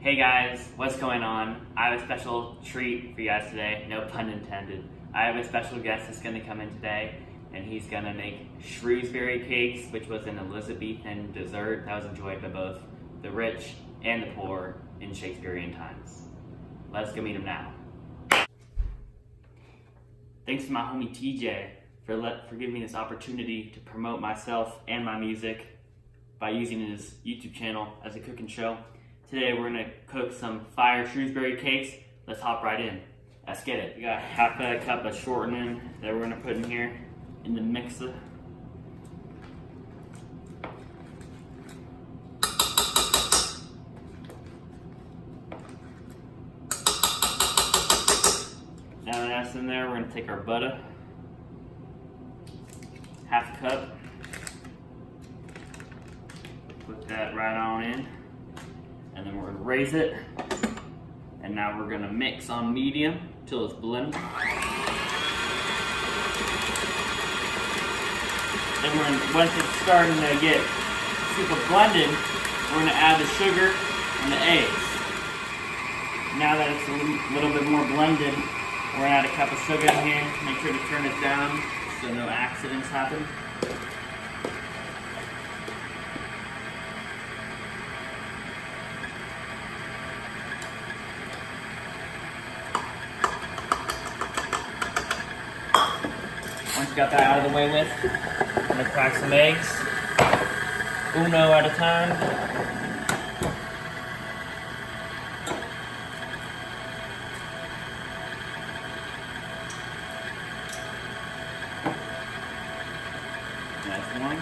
Hey guys, what's going on? I have a special treat for you guys today, no pun intended. I have a special guest that's going to come in today, and he's going to make Shrewsbury cakes, which was an Elizabethan dessert that was enjoyed by both the rich and the poor in Shakespearean times. Let's go meet him now. Thanks to my homie TJ for giving me this opportunity to promote myself and my music by using his YouTube channel as a cooking show. Today we're gonna cook some fire Shrewsbury cakes. Let's hop right in. Let's get it. We got half a cup of shortening that we're gonna put in here in the mixer. Now that that's in there, we're gonna take our butter, half a cup, put that right on in. And then we're gonna raise it. And now we're gonna mix on medium till it's blended. Then once it's starting to get super blended, we're gonna add the sugar and the eggs. Now that it's a little bit more blended, we're gonna add a cup of sugar in here. Make sure to turn it down so no accidents happen. Once you got that out of the way with, I'm gonna crack some eggs, uno at a time. That's one.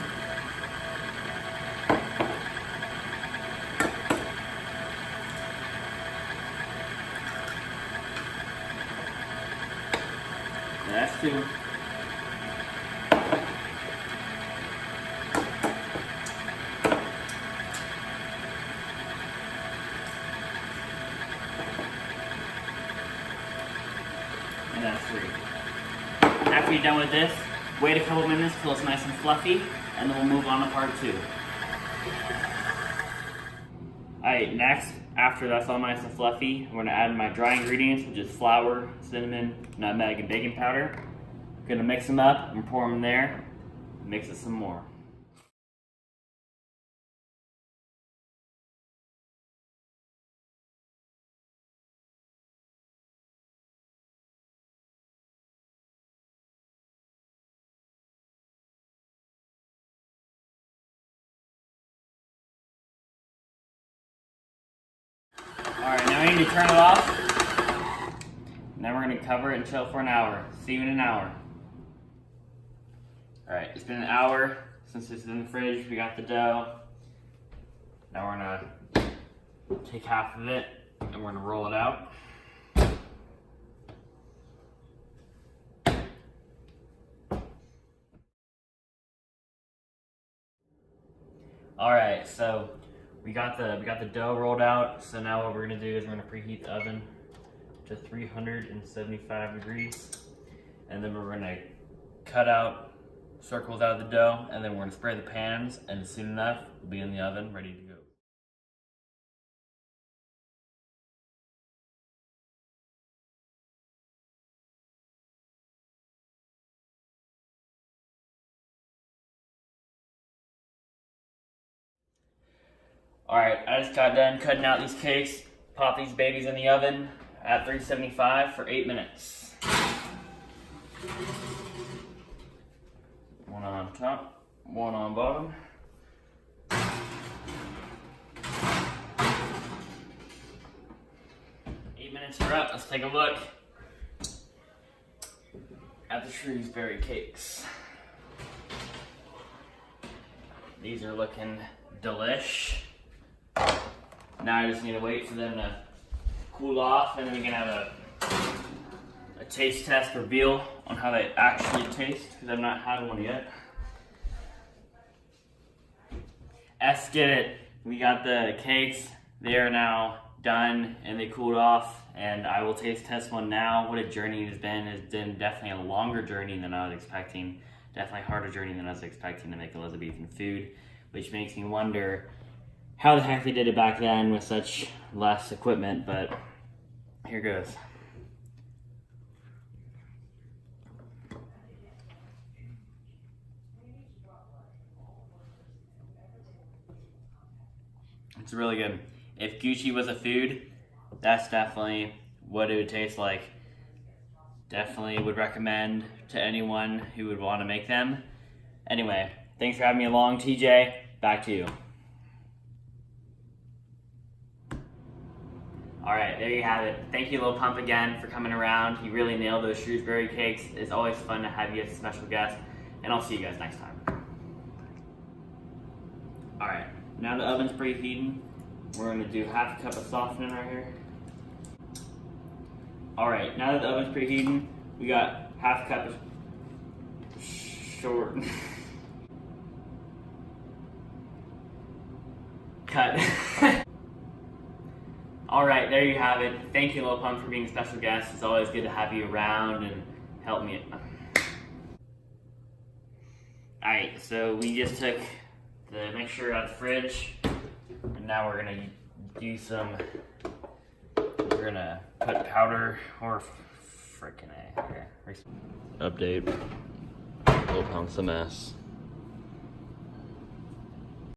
That's two. And that's three. After you're done with this, wait a couple minutes till it's nice and fluffy, and then we'll move on to part two. Alright, next, after that's all nice and fluffy, I'm going to add my dry ingredients, which is flour, cinnamon, nutmeg, and baking powder. I'm going to mix them up and pour them in there, mix it some more. Alright, now we need to turn it off. Now we're going to cover it and chill for an hour. See you in an hour. Alright, it's been an hour since it's in the fridge. We got the dough. Now we're going to take half of it and we're going to roll it out. Alright, so we got the dough rolled out, so now what we're gonna do is we're gonna preheat the oven to 375 degrees, and then we're gonna cut out circles out of the dough, and then we're gonna spray the pans, and soon enough, we'll be in the oven ready to go. Alright, I just got done cutting out these cakes. Pop these babies in the oven at 375 for 8 minutes. One on top, one on bottom. 8 minutes are up. Let's take a look at the Shrewsbury cakes. These are looking delish. Now I just need to wait for them to cool off, and then we can have a taste test reveal on how they actually taste, because I've not had one yet. Let's get it. We got the cakes. They are now done and they cooled off, and I will taste test one now. What a journey it has been. It's been definitely a longer journey than I was expecting. Definitely a harder journey than I was expecting to make Elizabethan food, which makes me wonder how the heck they did it back then with such less equipment, but here goes. It's really good. If Gucci was a food, that's definitely what it would taste like. Definitely would recommend to anyone who would want to make them. Anyway, thanks for having me along, TJ. Back to you. Alright, there you have it. Thank you, Lil Pump, again for coming around. You really nailed those Shrewsbury cakes. It's always fun to have you as a special guest. And I'll see you guys next time. Alright, now the oven's preheating. We're going to do half a cup of softening right here. Alright, now that the oven's preheating, we got half a cup of short... cut. Alright, there you have it. Thank you, Lil Pump, for being a special guest. It's always good to have you around and help me. Alright, so we just took the mixture out of the fridge, and now we're gonna do some, we're gonna put powder, or frickin' A. Okay. Update. Lil Pump's a mess.